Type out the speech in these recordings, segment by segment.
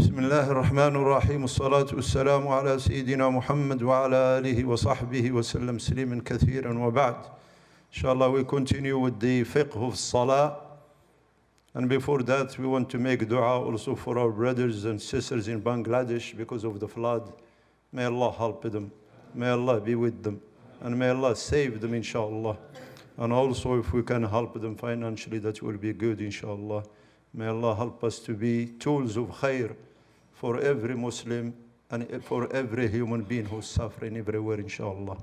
بسم الله الرحمن الرحيم والصلاة والسلام على سيدنا محمد وعلى آله وصحبه وسلم تسليما كثيرا وبعد. Inshallah, we continue with the fiqh of salah. And before that, we want to make dua also for our brothers and sisters in Bangladesh because of the flood. May Allah help them. May Allah be with them. And may Allah save them, inshallah. And also, if we can help them financially, that will be good, inshallah. May Allah help us to be tools of khair for every Muslim and for every human being who's suffering everywhere, inshallah.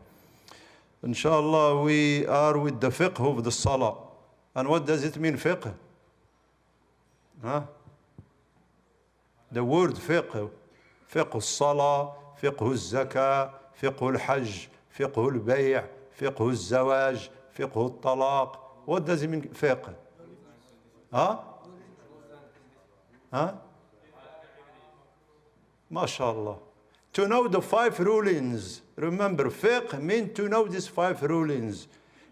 Inshallah, we are with the fiqh of the salah. And what does it mean, fiqh? Huh? The word fiqh. Fiqh al-salah, fiqh al-zakah, fiqh al-hajj, fiqh al-bay', fiqh al-zawaj, fiqh al-talaq. What does it mean, fiqh? Huh? Huh? MashaAllah. To know the 5 rulings. Remember, fiqh means to know these 5 rulings.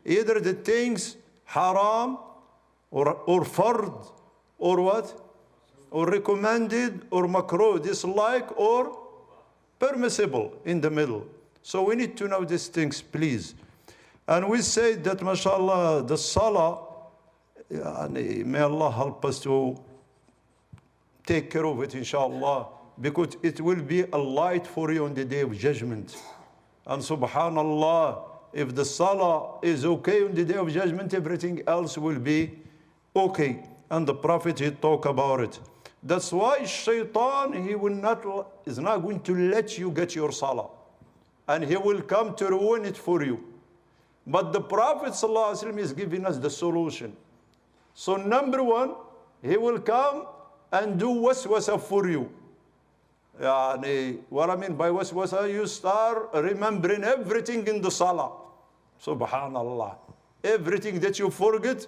Either the things haram or fard or what? Or recommended or makruh, dislike or permissible in the middle. So we need to know these things, please. And we say that, mashallah, the salah, may Allah help us to take care of it, inshallah, because it will be a light for you on the day of judgment. And subhanallah, if the salah is okay on the day of judgment, everything else will be okay. And the Prophet, he talked about it. That's why shaitan, is not going to let you get your salah. And he will come to ruin it for you. But the Prophet ﷺ is giving us the solution. So number 1, he will come and do waswasa for you. What I mean by waswasa, you start remembering everything in the salah. Subhanallah. Everything that you forget,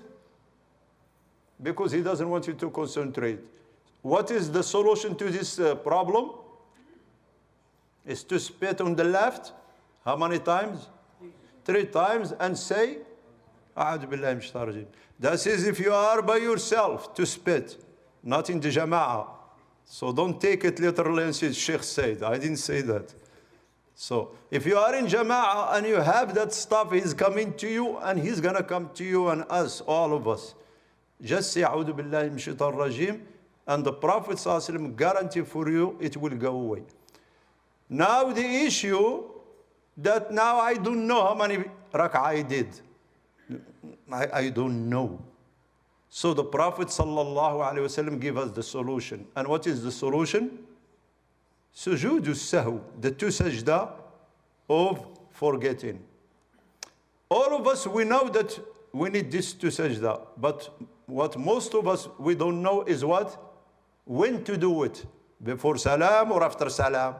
because he doesn't want you to concentrate. What is the solution to this problem? Is to spit on the left. How many times? 3 times, and say, A'udhu billahi minash shaitanir rajim. That is if you are by yourself, to spit, not in the jama'ah. So don't take it literally and say, Sheikh said. I didn't say that. So if you are in jama'ah and you have that stuff, he's coming to you, and he's going to come to you and us, all of us. Just say, A'udhu billahi minash shaitanir rajim, and the Prophet ﷺ guarantee for you, it will go away. Now the issue that now I don't know how many rak'ah I did. I don't know. So the Prophet ﷺ gave us the solution. And what is the solution? Sujood al-sahw, the 2 sajda of forgetting. All of us, we know that we need this 2 sajda. But what most of us, we don't know is what? When to do it. Before salam or after salam.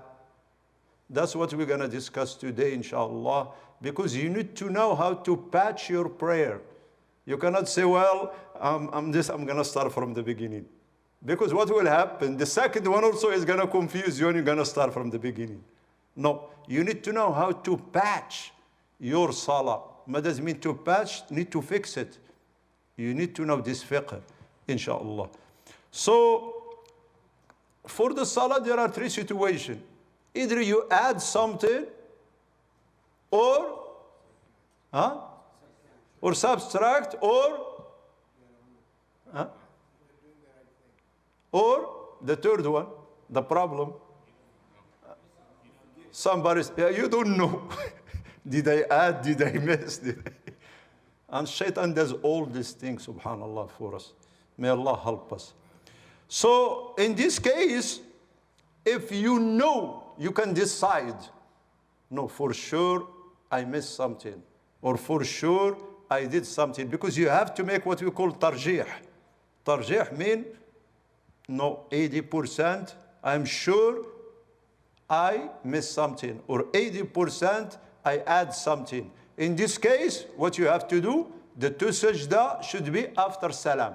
That's what we're going to discuss today, inshallah. Because you need to know how to patch your prayer. You cannot say, well, I'm going to start from the beginning. Because what will happen? The second one also is going to confuse you and you're going to start from the beginning. No, you need to know how to patch your salah. What does it mean to patch? Need to fix it. You need to know this fiqh, inshallah. So, for the salah, there are 3 situations. Either you add something or subtract or the third one, the problem. Somebody, you don't know. Did I add? Did I miss? And shaitan does all these things, subhanallah, for us. May Allah help us. So in this case, if you know, you can decide, no, for sure I missed something, or for sure I did something, because you have to make what we call tarjih. Tarjih means, no, 80%, I'm sure I missed something, or 80% I add something. In this case, what you have to do, the 2 sajda should be after salam.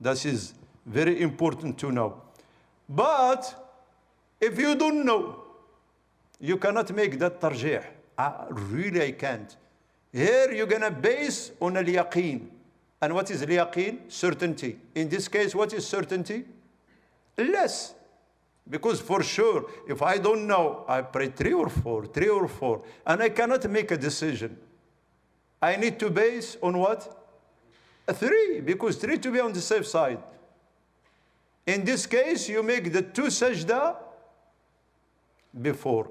That is very important to know. But if you don't know, you cannot make that tarjih. Really, I can't. Here, you're going to base on al-yaqeen. And what is al-yaqeen? Certainty. In this case, what is certainty? Less. Because for sure, if I don't know, I pray 3 or 4, and I cannot make a decision. I need to base on what? A 3, because 3 to be on the safe side. In this case, you make the 2 sajda before.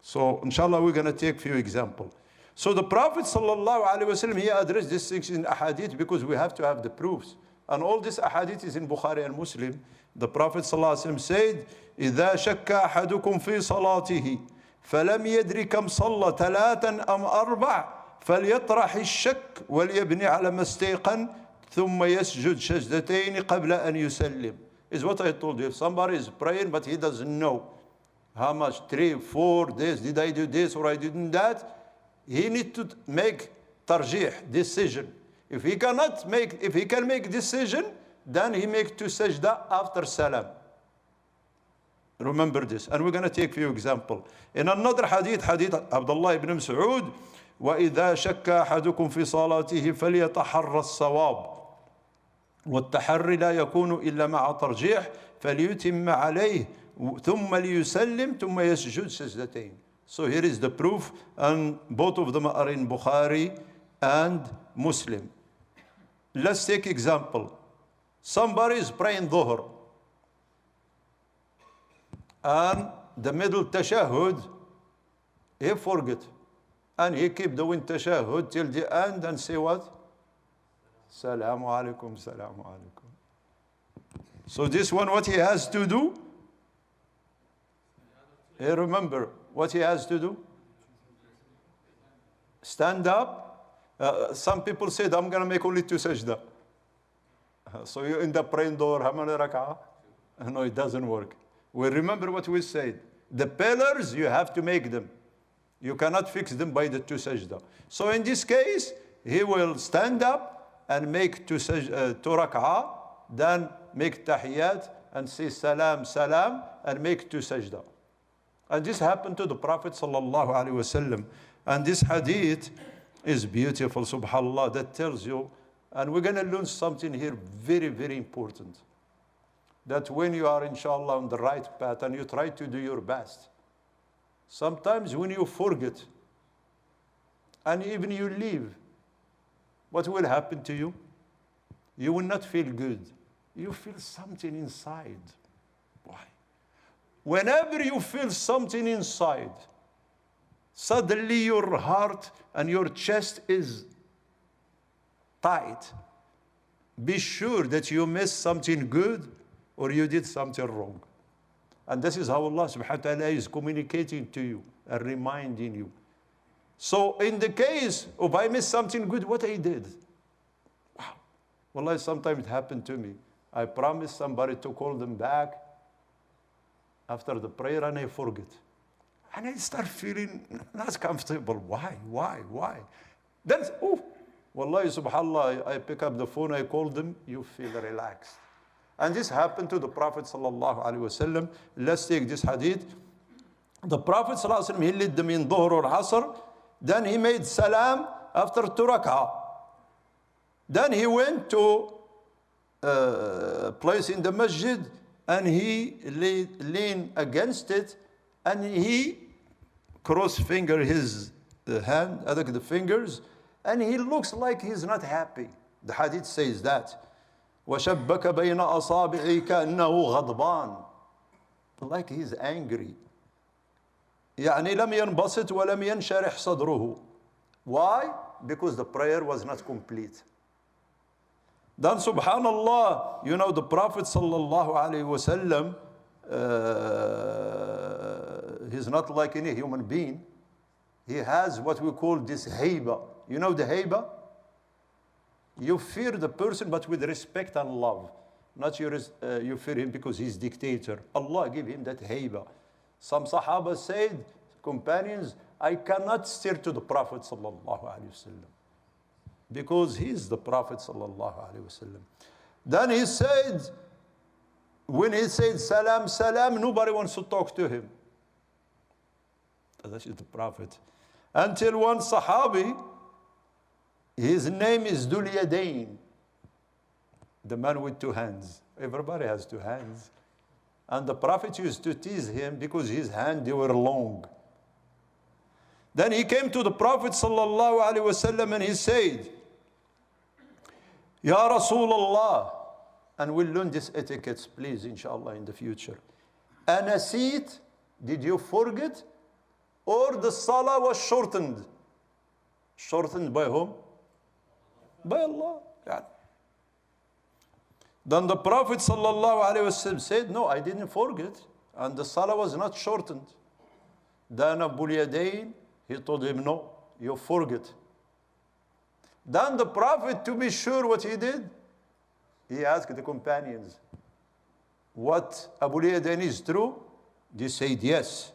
So, inshallah, we're going to take a few examples. So the Prophet ﷺ, he addressed these things in ahadith because we have to have the proofs. And all this ahadith is in Bukhari and Muslim. The Prophet ﷺ said, إِذَا شَكَّ أَحَدُكُمْ فِي صَلَاتِهِ فَلَمْ يَدْرِ كَمْ صَلَّى 3 أَمْ 4 فَلْيَطْرَحِ الشَّكَّ وَلْيَبْنِ عَلَى مَا اسْتَيْقَنَ ثُمَّ يَسْجُدْ سَجْدَتَيْنِ قَبْلَ أَنْ يُسَلِّمْ. Is what I told you. If somebody is praying but he doesn't know how much, 3, 4 days, did I do this or I didn't that, he need to make tarjih, decision. If he can make decision, then he make 2 sajda after salam. Remember this. And we're going to take a few examples. In another hadith Abdullah ibn Mas'ud, وَإِذَا شَكَّ أَحَدُكُمْ فِي صَلَاتِهِ فَلْيَتَحَرَّ الصَّوَابِ وَالتَّحَرِّ لَا يَكُونُ إِلَّا مَعَ تَرْجِيحٍ فَلْيُتِمَّ عَلَيْهِ ثُمَّ لِيُسَلِّمْ ثُمَّ يَسْجُدْ سَجْدَتَيْنِ. So here is the proof, and both of them are in Bukhari and Muslim. Let's take example. Somebody is praying Dhuhr, and the middle tashahhud, he forget. And he keep doing tashahhud till the end and say what? Salaamu alaikum, salaamu alaikum. So this one, what he has to do? Hey, remember what he has to do? Stand up. Some people said, I'm going to make only 2 sajda. So you end up praying Dhuhr, how many rak'ah? No, it doesn't work. We remember what we said. The pillars, you have to make them. You cannot fix them by the 2 sajda. So in this case, he will stand up and make 2 rak'ah, then make tahiyyat and say salam, salam, and make 2 sajda. And this happened to the Prophet sallallahu alaihi wasallam. And this hadith is beautiful, subhanallah, that tells you, and we're going to learn something here very, very important. That when you are, inshallah, on the right path and you try to do your best, sometimes when you forget and even you leave, what will happen to you? You will not feel good. You feel something inside. Why? Whenever you feel something inside, suddenly your heart and your chest is tight. Be sure that you missed something good or you did something wrong. And this is how Allah subhanahu wa ta'ala is communicating to you and reminding you. So in the case of I missed something good, what I did? Wow. Wallahi, sometimes it happened to me. I promised somebody to call them back after the prayer and I forget. And I start feeling not comfortable. Why? Then, wallahi, subhanallah, I pick up the phone, I call them, you feel relaxed. And this happened to the Prophet sallallahu alaihi wasallam. Let's take this hadith. The Prophet sallallahu alaihi wasallam, he led them in Dhuhr or Asr. Then he made salam after 2 rak'ah. Then he went to a place in the masjid and he leaned against it and he cross-finger his hand, the fingers, and he looks like he's not happy. The hadith says that. وَشَبَّكَ بَيْنَ أَصَابِعِهِ كَأَنَّهُ غَضْبَانٌ. Like he's angry. يعني لم ينبسط ولم ينشرح صدره. Why? Because the prayer was not complete. Then subhanallah, you know, the Prophet sallallahu alaihi wasallam, he's not like any human being. He has what we call this hayba. You know the hayba? You fear the person but with respect and love. Not you fear him because he's dictator. Allah give him that hayba. Some Sahaba said, companions, I cannot stare to the Prophet sallallahu alaihi wasallam because he's the Prophet sallallahu alaihi wasallam. Then he said, when he said salam, salam, nobody wants to talk to him. That is the Prophet. Until one Sahabi, his name is Dhul Yadayn, the man with 2 hands. Everybody has two hands. And the Prophet used to tease him because his hands, they were long. Then he came to the Prophet sallallahu alaihi wasallam and he said, Ya Rasulullah, and we'll learn this etiquette, please, inshallah, in the future. Anasit, did you forget? Or the salah was shortened? Shortened by whom? By Allah. Yeah. Then the Prophet sallallahu alaihi wasallam said, no, I didn't forget. And the salah was not shortened. Then Abu Yadayn, he told him, no, you forget. Then the Prophet, to be sure what he did, he asked the companions, what Abu Yadayn is true? They said yes.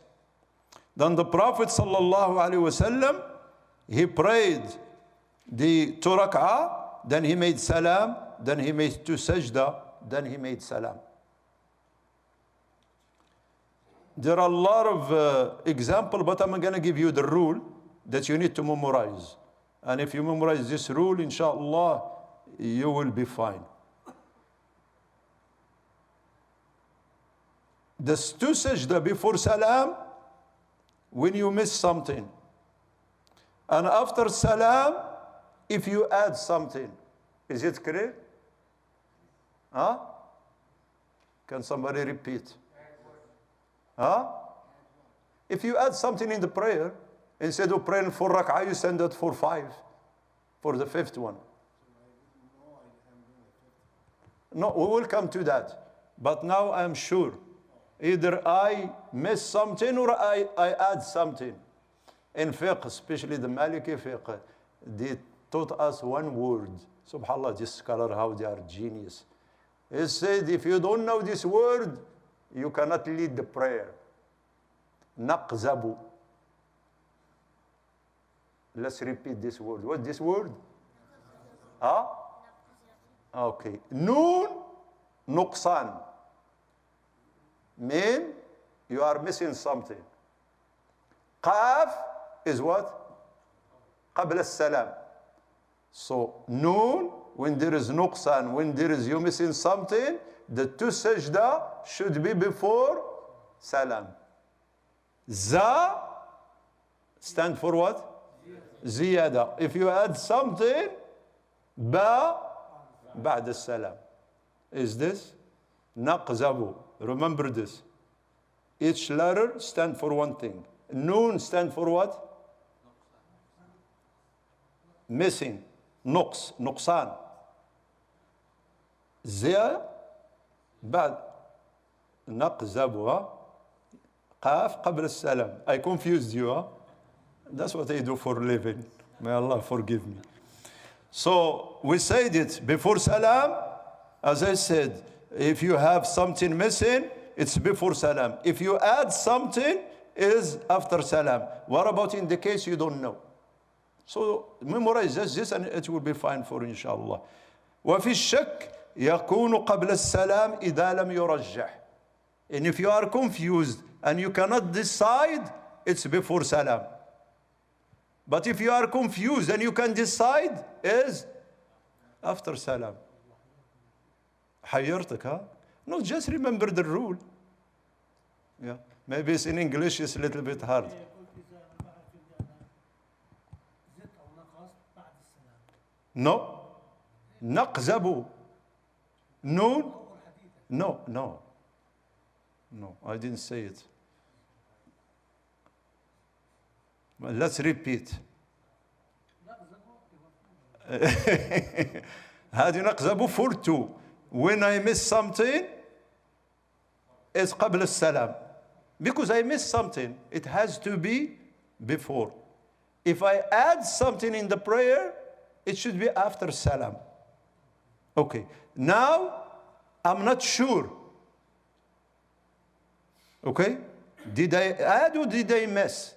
Then the Prophet sallallahu alaihi wasallam, he prayed the 2 rak'ah, then he made salam, then he made 2 sajda, then he made salam. There are a lot of examples, but I'm going to give you the rule that you need to memorize. And if you memorize this rule, inshallah, you will be fine. The 2 sajda before salam, when you miss something. And after salam, if you add something. Is it clear? Huh? Can somebody repeat? Huh? If you add something in the prayer, instead of praying 4 rak'ah, you send it for 5, for the 5th one. No, we will come to that. But now I'm sure. Either I miss something or I add something. In fiqh, especially the Maliki fiqh, they taught us one word. SubhanAllah, this scholar, how they are genius. He said, if you don't know this word, you cannot lead the prayer. Naqzabu. Let's repeat this word. What's this word? Huh? Okay. Noon, nuqsan. Mean, you are missing something. Qaf is what? Qabla as-salam. So, noon, when there is nuqsan, when there is you missing something, the 2 sajda should be before salam. Za stand for what? Ziyada. If you add something, ba ba'da as-salam. Is this? Naqzabu. Remember this. Each letter stands for one thing. Noon stands for what? Missing. Nuqs. Nuqsan. Zia. Bad. Naqzabu. Qaf qabla salam. I confused you. Huh? That's what I do for a living. May Allah forgive me. So we said it before salam. As I said, if you have something missing, it's before salam. If you add something, is after salam. What about in the case you don't know? So memorize this and it will be fine for inshallah. وفي الشك يكون قبل السلام إذا لم يرجح. And if you are confused and you cannot decide, it's before salam. But if you are confused and you can decide, is after salam. حيرتك, huh? No, just remember the rule. Yeah. Maybe it's in English, it's a little bit hard. No. نقزب. Noon. No, no. No, I didn't say it. Well, let's repeat. هذه نقزب for 2. When I miss something, it's قبل السلام. Because I miss something, it has to be before. If I add something in the prayer, it should be after salam. Okay. Now, I'm not sure. Okay? Did I add or did I miss?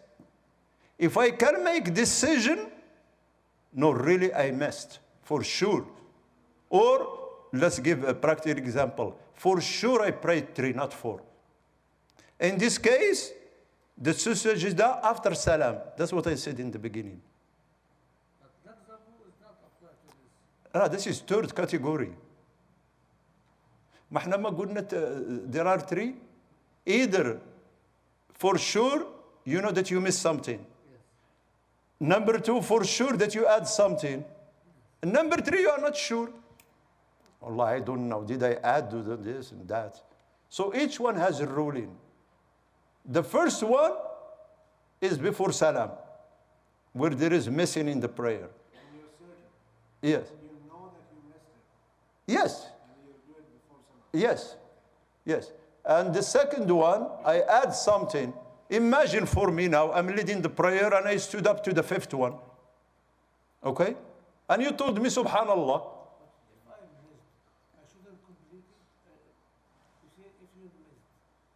If I can make decision, no, really I missed, for sure. Or, let's give a practical example. For sure I prayed 3, not 4. In this case, the sujudah after salam. That's what I said in the beginning. This is 3rd category. ما احنا ما قلنا there are three. Either for sure you know that you miss something. Number two, for sure that you add something. And number three, you are not sure. Allah, I don't know. Did I add to this and that? So each one has a ruling. The first one is before salam, where there is missing in the prayer. And you're certain. Yes. You know that you missed it. Yes. And you do it before salam. Yes. Yes. And the second one, I add something. Imagine for me now, I'm leading the prayer and I stood up to the fifth one. Okay? And you told me, subhanallah. If I missed, I shouldn't complete it. You see, if you missed,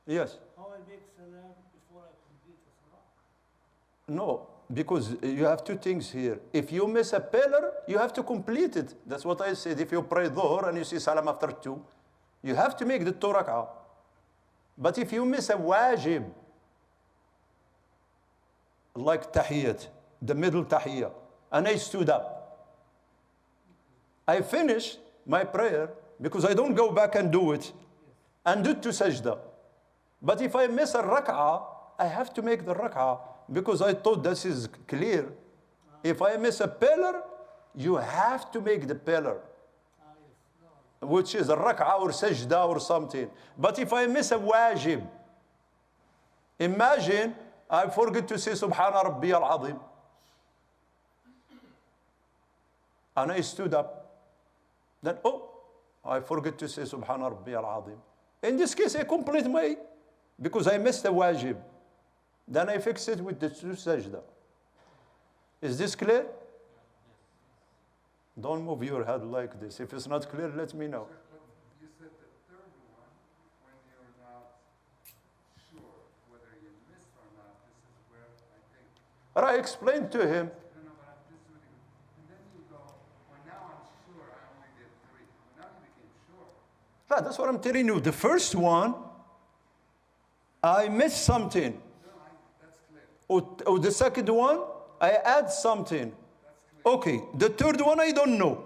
Yes. how I make salam before I complete the salah? No, because you have two things here. If you miss a pillar, you have to complete it. That's what I said. If you pray dhuhr and you see salam after two, you have to make the 2 rak'ah. But if you miss a wajib, like tahiyyat, the middle tahiyyah, and I stood up, I finished my prayer because I don't go back and do it and do it to sajda. But if I miss a rak'ah, I have to make the rak'ah because I thought this is clear. If I miss a pillar, you have to make the pillar, which is a rak'ah or sajda or something. But if I miss a wajib, imagine I forget to say Subhana Rabbi al-Azim. And I stood up. Then, I forget to say Subhana Rabbi al-Azim. In this case, I complete my, because I missed the wajib. Then I fix it with the 2 sajda. Is this clear? Don't move your head like this. If it's not clear, let me know. You said the third one, when you're not sure whether you missed or not, this is where I think. But I explained to him. No, but this would. And then you go, well, now I'm sure I only did 3. Well, now you became sure. Right, that's what I'm telling you. The first one, I missed something. No, that's clear. Or the second one, I add something. Okay, the third one, I don't know.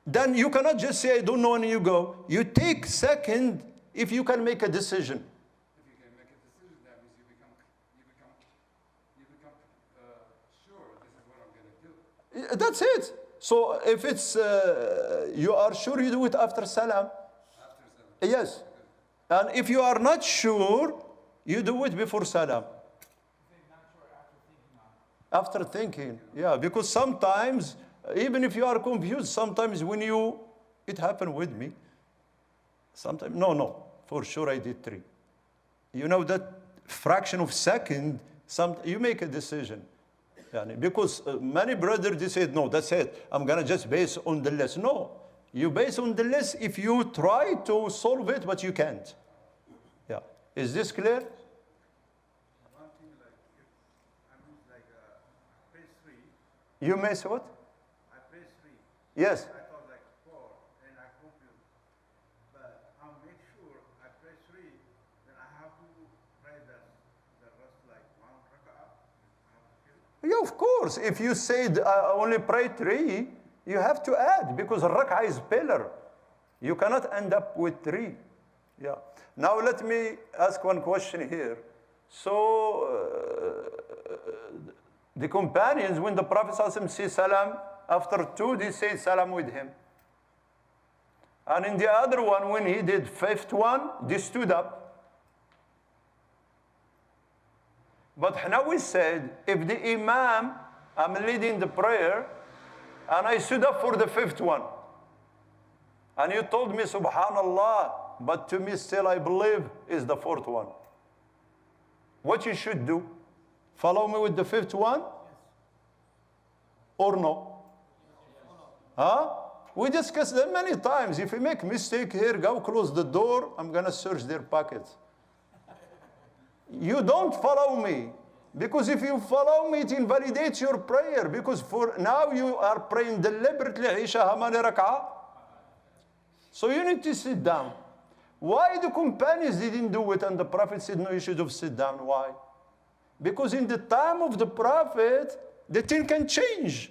Then you cannot just say, I don't know, and you go. You take second if you can make a decision. If you can make a decision, that means you become sure this is what I'm going to do. That's it. So if it's, you are sure, you do it after salam. After salam. Yes. And if you are not sure, you do it before salam. After thinking, yeah, because sometimes, even if you are confused, sometimes when you, it happened with me. Sometimes, no, for sure I did 3. You know that fraction of second, you make a decision. Because many brothers, they said, no, that's it. I'm going to just base on the list. No, you base on the list if you try to solve it, but you can't. Yeah. Is this clear? One thing like, if I mean like, press 3, You miss what? I press 3. Yes. I thought like 4, and I confused. But I'll make sure I press 3, then I have to pray the rest like 1 rak'ah. I have to kill it. Yeah, of course. If you said only pray 3, you have to add because rak'ah is pillar. You cannot end up with 3. Yeah. Now let me ask one question here. So the companions, when the Prophet ﷺ says salam, after 2, they say salam with him. And in the other one, when he did 5th one, they stood up. But Hanawi said, if the Imam, I'm leading the prayer, and I stood up for the 5th one, and you told me, subhanallah, but to me still I believe is the 4th one. What you should do? Follow me with the 5th one? Or no? Huh? We discussed that many times. If you make mistake here, go close the door. I'm going to search their pockets. You don't follow me. Because if you follow me, it invalidates your prayer. Because for now you are praying deliberately, Isha, how many rak'ah? So you need to sit down. Why the companions didn't do it and the Prophet said, no, you should have sit down? Why? Because in the time of the Prophet, the thing can change.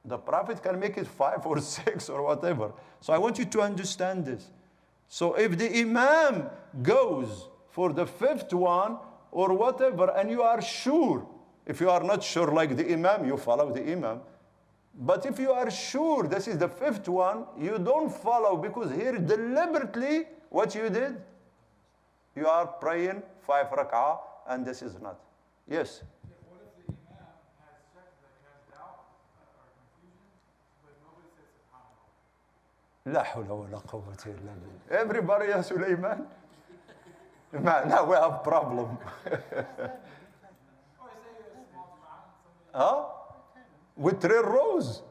The Prophet can make it 5 or 6 or whatever. So I want you to understand this. So if the Imam goes for the 5th one or whatever, and you are sure, if you are not sure like the Imam, you follow the Imam. But if you are sure this is the 5th one, you don't follow, because here deliberately what you did, you are praying 5 rak'ah, and this is not. Yes? Yeah, what if the imam has shak, like has doubt or confusion, but nobody says subhanallah? لا حول ولا قوة إلا بالله. Everybody has Sulaiman. Now we have problem. Oh, you say a small Quran, somebody Huh? With 3 rows.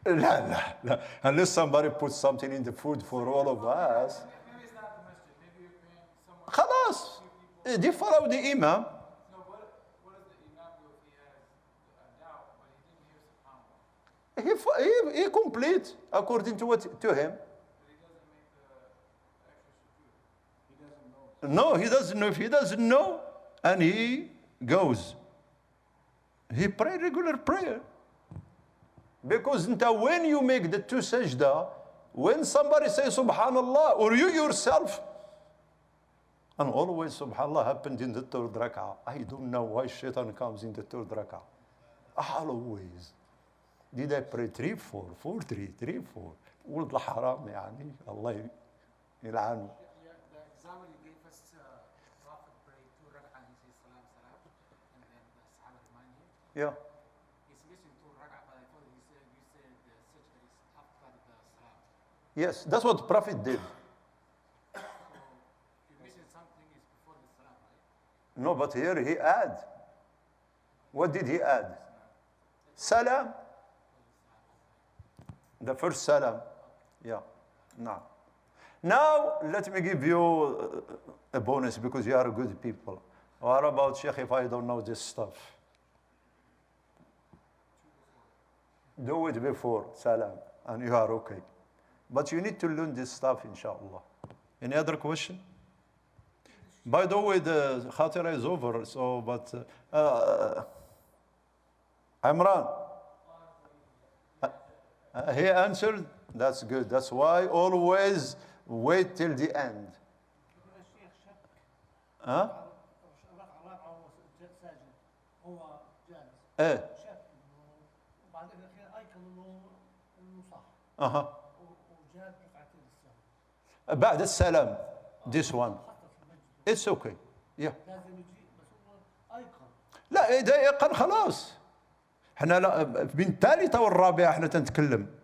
لا لا لا. Unless somebody puts something in the food for all of us. maybe it's not the masjid, maybe you're praying somewhere. خلاص. They follow the Imam. No, what does the imam do if he has a doubt, but he didn't hear subhanallah? He complete according to what to him. But he doesn't make the extra sujood. He doesn't know. No, he doesn't know. If he doesn't know, and he goes, he pray regular prayer. Because when you make the 2 sajda, when somebody says subhanallah, or you yourself, and always subhanallah happened in the 3rd rak'ah. I don't know why shaitan comes in the 3rd rak'ah. Always. Did I pray 3, 4, 4, 3, 3, 4? ولد الحرام يعني الله يلعنه. The example you gave us, Prophet prayed 2 rak'ah, he says salam, salam, and then the Sahaba remind him. Yeah. He's missing 2 rak'ah, but I thought you said the sajda is after the salam. Yes, that's what the Prophet did. So you're missing something is before the salam, right? No, but here he add. What did he add? Salam. The first salam. Yeah. No. Now, let me give you a bonus, because you are good people. What about Sheikh if I don't know this stuff? Do it before salam, and you are okay. But you need to learn this stuff, inshallah. Any other question? By the way, the Khatera is over, so, but Imran, he answered. That's good. That's why always wait till the end. الشيخ شك Huh? الركعة الرابعة وهو ساجد هو جالس Eh. شك انه وبعدين الاخير ايقن انه صح Uh-huh. وجاب ركعتين السهو بعد السلام. This one. حتى في المسجد It's okay. Yeah. لازم يجي بس هو ايقن لا إذا يقن خلاص. احنا لا بين الثالثة والرابعة احنا تنتكلم.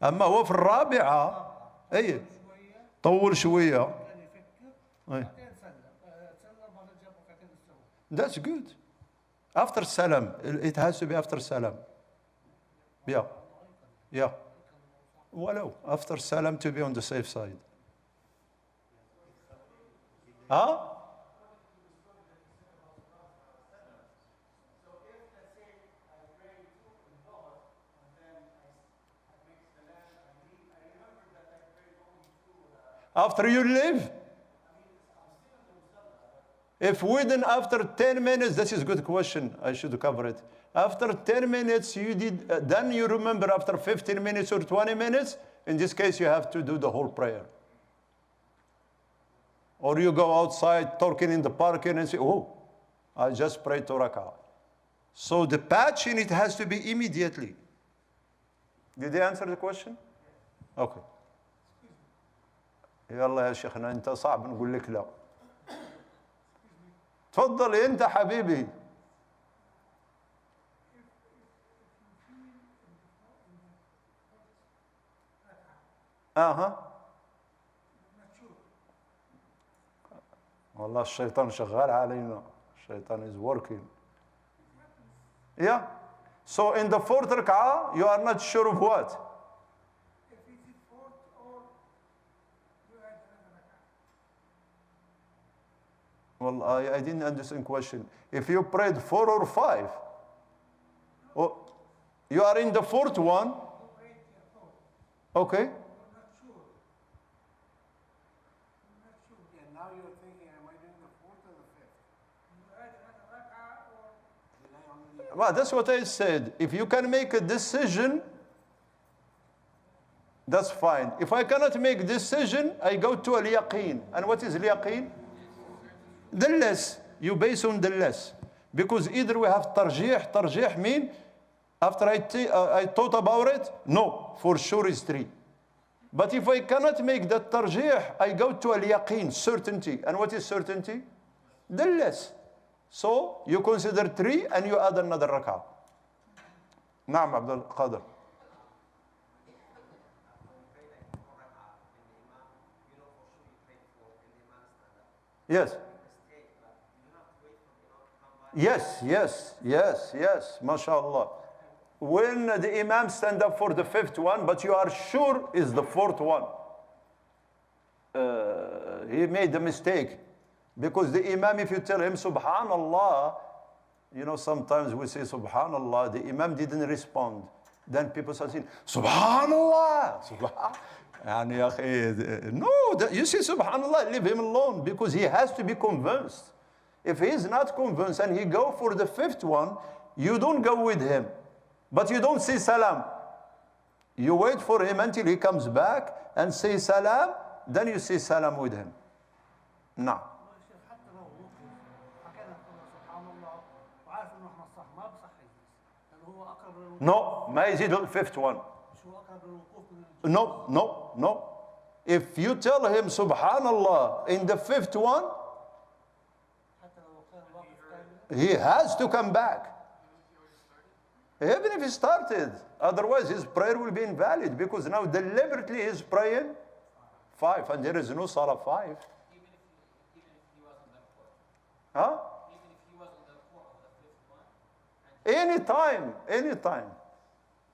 أما هو في الرابعة أي شويه طول شوية. كان يفكر أي. بعدين سلم بعدين جاب ركعتين السهو That's good. After salam. It has to be after salam. Yeah. Yeah. ولو after salam to be on the safe side. Huh? After you leave? If within after 10 minutes, this is a good question, I should cover it. After 10 minutes, you did, then you remember after 15 minutes or 20 minutes, in this case, you have to do the whole prayer. Or you go outside talking in the parking and say, oh, I just prayed 2 rak'ah. So the patching, it has to be immediately. Did they answer the question? Okay. يلا يا شيخنا انت صعب نقول لك لا. تفضل انت حبيبي. اها. والله الشيطان شغال علينا. الشيطان is working. Yeah. So in the 4th rak'ah, you are not sure of what? if it is fourth or you add another rak'ah Well, I didn't understand the question. If you prayed 4 or 5, oh, you are in the 4th one. Okay. And now you're thinking, am I doing the 4th or the 5th? you add another rak'ah or Did I only Well, that's what I said. If you can make a decision, that's fine. If I cannot make a decision, I go to al-yaqeen. And what is al-yaqeen? The less. You base on the less. Because either we have tarjih. Tarjih mean, after I thought about it, no, for sure is 3. But if I cannot make that tarjih, I go to al-yaqeen, certainty. And what is certainty? The less. So you consider 3 and you add another rak'ah. Naam, Abdul Qadir. Yes. Yes. MashaAllah. When the Imam stand up for the 5th one, but you are sure is the 4th one, he made a mistake. Because the Imam, if you tell him Subhanallah, you know, sometimes we say Subhanallah, the Imam didn't respond. Then people start saying, Subhanallah. No, you say Subhanallah, leave him alone, because he has to be convinced. If he is not convinced and he go for the 5th one, you don't go with him. But you don't say salam. You wait for him until he comes back and say salam, then you say salam with him. No. No, ما يزيد the 5th one. No. If you tell him Subhanallah in the 5th one, he has to come back. Even if he started. Otherwise, his prayer will be invalid, because now deliberately he's praying 5, and there is no Salah 5. Even if he was on the court. Huh? Even if he was on the court of the 5th one. Anytime.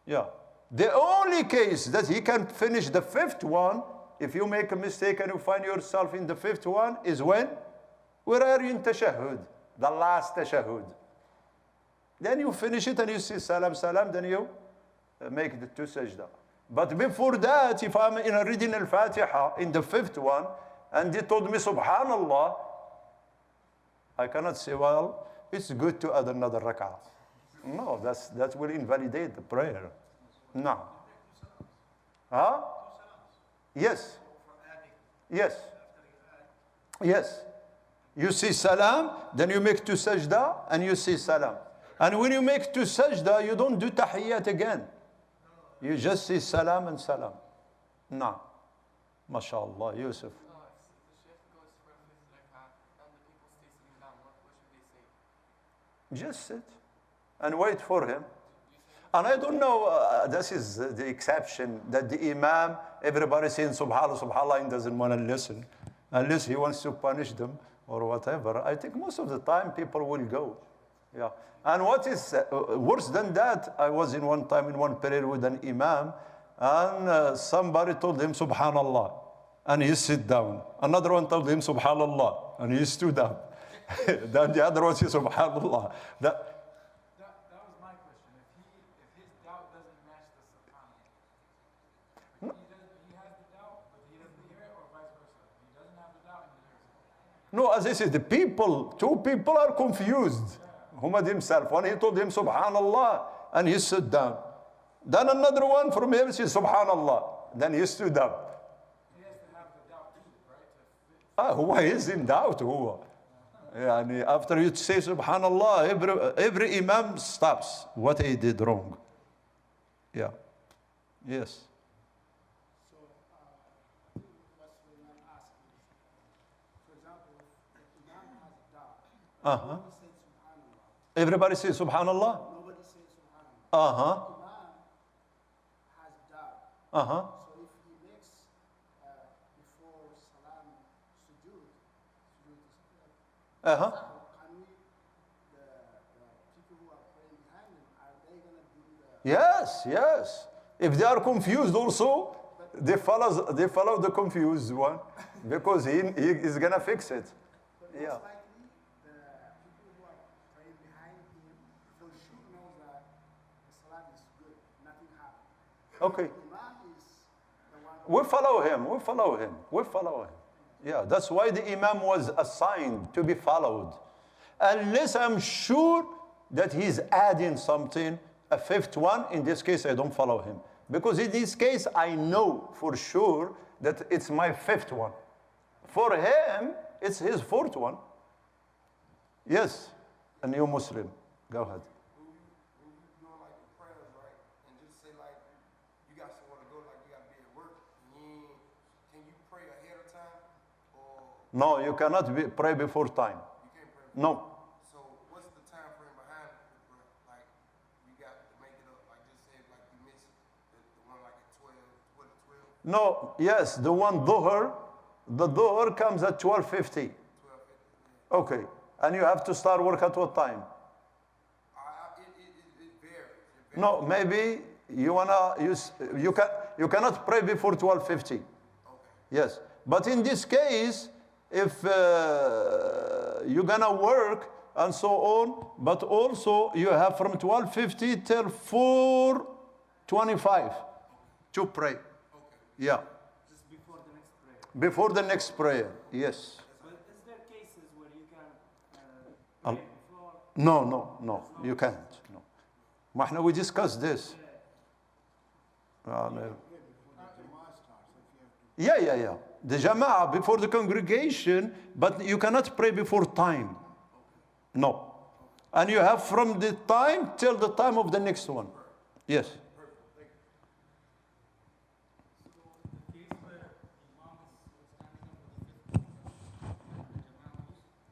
Yeah. The only case that he can finish the 5th one, if you make a mistake and you find yourself in the 5th one, is when? Where are you in tashahhud? The last tashahhud. Then you finish it and you say salam, then you make the 2 sajda. But before that, if I'm in a reading al-Fatiha in the 5th one, and they told me Subhanallah, I cannot say, well, it's good to add another rak'ah. No, that will invalidate the prayer. No. Huh? Yes. You say salam, then you make 2 sajda, and you say salam. And when you make 2 sajda, you don't do tahiyyat again. You just say salam and salam. No. MashaAllah, Yusuf. If the sheikh goes for his rak'ah and the people stay sitting down, what should they say? Just sit and wait for him. And I don't know, this is the exception, that the Imam, everybody saying subhanallah, and doesn't want to listen, unless he wants to punish them or whatever. I think most of the time people will go. Yeah. And what is worse than that, I was in one time in one prayer with an Imam, and somebody told him subhanallah, and he sit down. Another one told him subhanallah, and he stood up. Then the other one said subhanallah. That was my question. If his doubt doesn't match the subhanallah, he has the doubt, but he doesn't hear it, or vice versa. He doesn't have the doubt and he hears it. No, as I said, the people, 2 people are confused. Huma himself. One, he told him subhanallah, and he stood down. Then another one from him said subhanallah. Then he stood up. He has to have the doubt too, right? Who is in doubt? Who? Yani after you say subhanallah, every imam stops what he did wrong. Yeah. Yes. So, what's the Imam asking? For example, if the Imam has a doubt, Uh-huh. he says subhanallah. Everybody say subhanallah? Nobody says subhanallah. Uh-huh. Imam has a doubt. Uh-huh. So if he makes before salam sujood Uh-huh. can we, the people who are praying behind him, are they going to do the... Yes. If they are confused also, they follow the confused one, because he is going to fix it. But Yeah. most likely, the people who are praying behind him, for sure know that the salat is good, nothing happened. Okay. The Imam is the one... We follow him. Yeah, that's why the Imam was assigned to be followed. Unless I'm sure that he's adding something, a fifth one, in this case, I don't follow him. Because in this case, I know for sure that it's my fifth one. For him, it's his fourth one. Yes, a new Muslim. Go ahead. When you doing like the prayers, right, and just say like you got somewhere to go, like you got to be at work, can you pray ahead of time, or No, you cannot pray before time. you can't pray? No. So what's the time frame behind the prayer? Like you got to make it up. Like just say like you missed the one like at 12, 12. No, yes, the one dhuhr, the dhuhr comes at 12:50. 12:50. Okay, and you have to start work at what time? It varies. No, maybe you wanna use, you cannot pray before 12:50. Okay. Yes, but in this case, if you're gonna work and so on, but also you have from 12:50 till 4:25 to pray. Okay. Yeah, Just before the next prayer. before the next prayer. Yes. But is there cases where you can Al- pray before? No, you can't. No. ما احنا we discussed this. No. Yeah. The jama'ah before the congregation, but you cannot pray before time. No. And you have from the time till the time of the next one. Yes.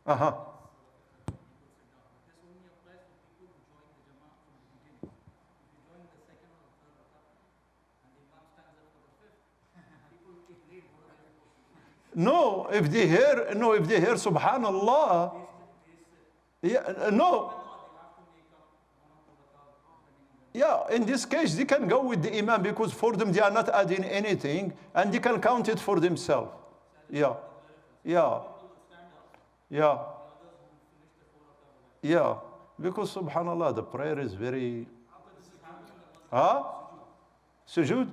Uh-huh. No, if they hear subhanallah, yeah, no. Yeah, in this case, they can go with the imam because for them, they are not adding anything and they can count it for themselves. Yeah. Because subhanallah, the prayer is very... Huh? Sujood?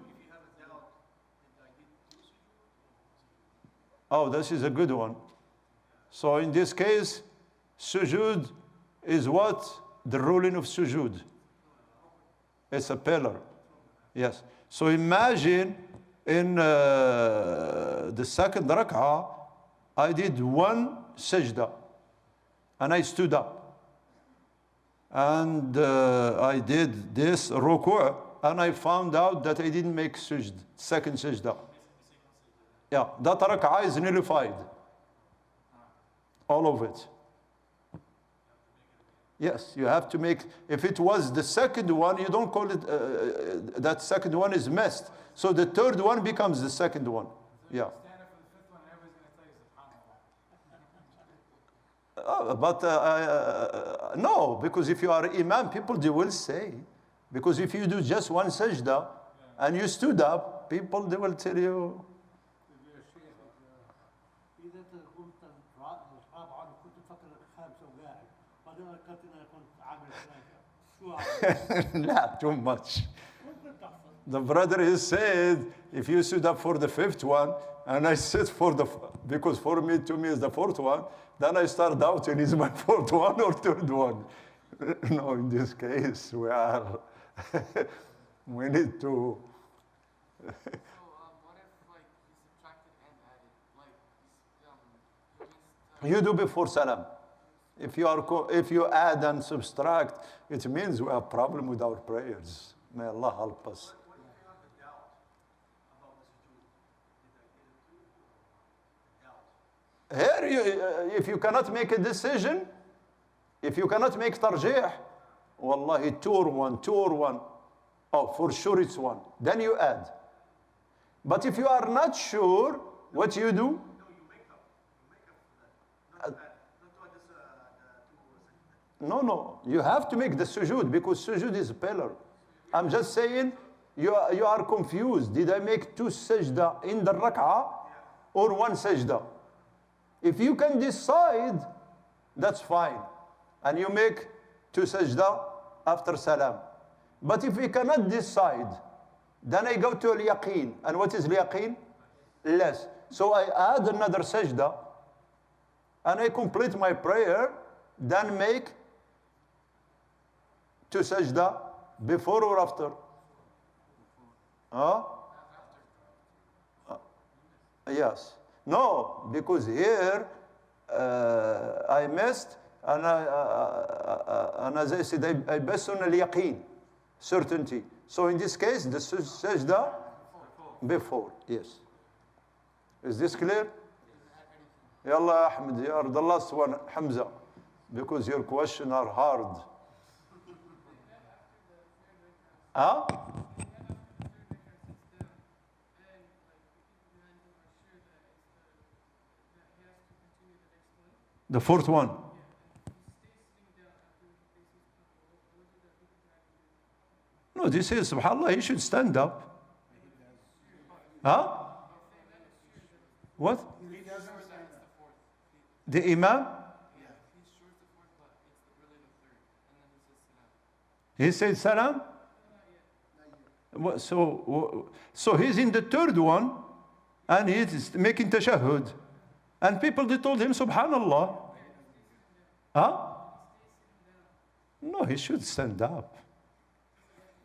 Oh, this is a good one. So in this case, sujood is what? The ruling of sujood. It's a pillar. Yes. So imagine in the second rak'ah, I did one sajda and I stood up. And I did this ruku' and I found out that I didn't make second sajda. Yeah, that rak'ah is nullified. All of it. Yes, you have to make, if it was the second one, you don't call it, that second one is missed. So the third one becomes the second one. Yeah. Stand up for the fifth one, and everybody's going to tell you subhanAllah. But no, because if you are imam, people, they will say. Because if you do just one sajda and you stood up, people, they will tell you. إذا أنت كنت رابعة وكنت تفكر إنك خامسة وقاعد، بعدين فكرت إنك كنت عامل ثلاثة، شو عامل؟ Not too much. ممكن تحصل. The brother he said, if you stood up for the fifth one, and I sit for because for me, to me is the fourth one, then I start doubting, is my fourth one or third one? No, in this case, we need to. So, what if, like, you subtracted and added? Like, You do before salam. If you add and subtract, it means we have problem with our prayers. May Allah help us. What if you have a doubt about the sujood? Did I get it to you? Doubt. Here, if you cannot make a decision, if you cannot make tarjih, wallahi, two or one. Oh, for sure it's one. Then you add. But if you are not sure, what you do? No, you make up. You make up for that. Not just the two. No. You have to make the sujood because sujood is a pillar. I'm just saying, you are confused. Did I make two sajda in the rak'ah or one sajda? If you can decide, that's fine. And you make two sajda after salam. But if we cannot decide, then I go to al-yaqeen. And what is al-yaqeen? Less. So I add another sajda and I complete my prayer, then make to sajda? Before or after? Huh? Yes. No, because here I missed, and as I said, I based on al-yaqeen, certainty. So in this case, the sajda before. Yes. Is this clear? Yalla Ahmed, you are the last one, Hamza, because your questions are hard. Huh? The fourth one. No, this is, subhanAllah, he should stand up. Huh? What? The Imam? He said salam? So he's in the third one, and he's making tashahhud. And people, they told him, subhanallah. Huh? No, he should stand up.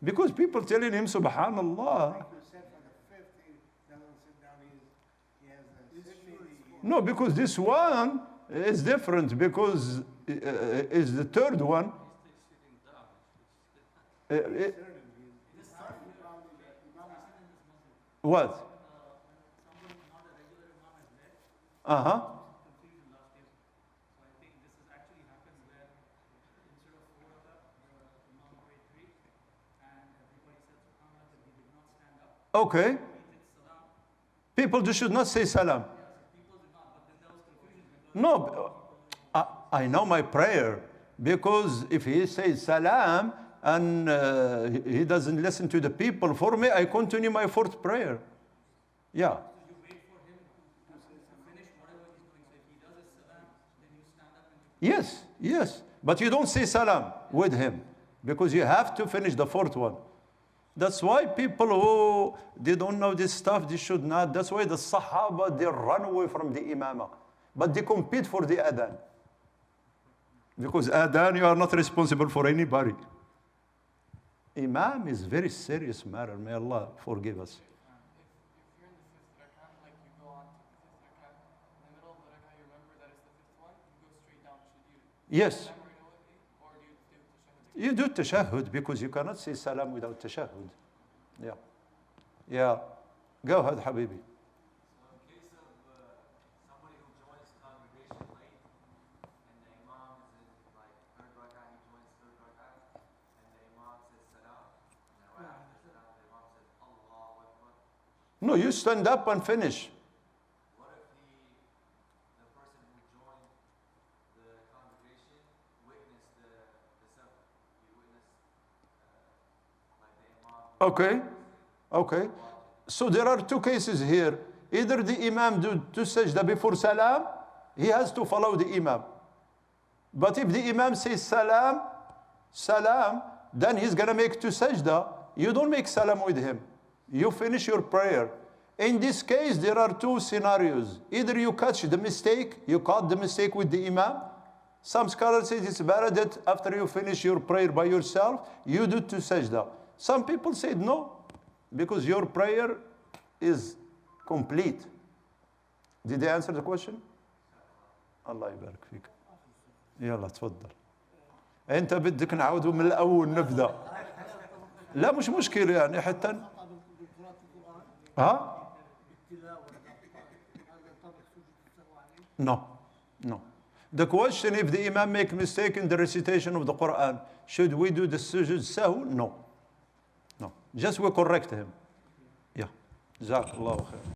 Because people telling him, subhanallah. No, because this one is different, because it's the third one. What? Uh-huh. Okay. People, they should not say salam. No, I know my prayer, because if he says salam and he doesn't listen to the people, for me, I continue my fourth prayer. Yeah. Yes, yes. But you don't say salam with him, because you have to finish the fourth one. That's why people who, they don't know this stuff, they should not. That's why the Sahaba, they run away from the imamah. But they compete for the adhan. Because adhan, you are not responsible for anybody. Imam is very serious matter. May Allah forgive us. If you're in the fifth rak'ah, like you go on to the fifth rak'ah, in the middle of the rak'ah you remember that it's the fifth one, you go straight down. Should you Yes. salam right away, or do you do tashahhud? You do tashahhud, because you cannot say salam without tashahhud. Yeah. Yeah. Go ahead, Habibi. No, you stand up and finish. What if the person who joined the congregation witnessed the sermon? He witnessed, like the imam. Okay. Okay. So there are two cases here. Either the imam do sajda before salam, he has to follow the imam. But if the imam says salam, then he's going to make two sajda. You don't make salam with him. You finish your prayer. In this case, there are two scenarios. Either you catch the mistake, you caught the mistake with the imam. Some scholars say it's better that after you finish your prayer by yourself, you do two sajda. Some people said no, because your prayer is complete. Did they answer the question? الله يبارك فيك. يلا تفضل. انت بدك نعاودوا من الاول نبدا. لا مش مشكله يعني حتى ها؟ No, no. The question, if the imam make mistake in the recitation of the Quran, should we do the sujood sahw? No. No. Just we correct him. Yeah. Jazakallahu khair.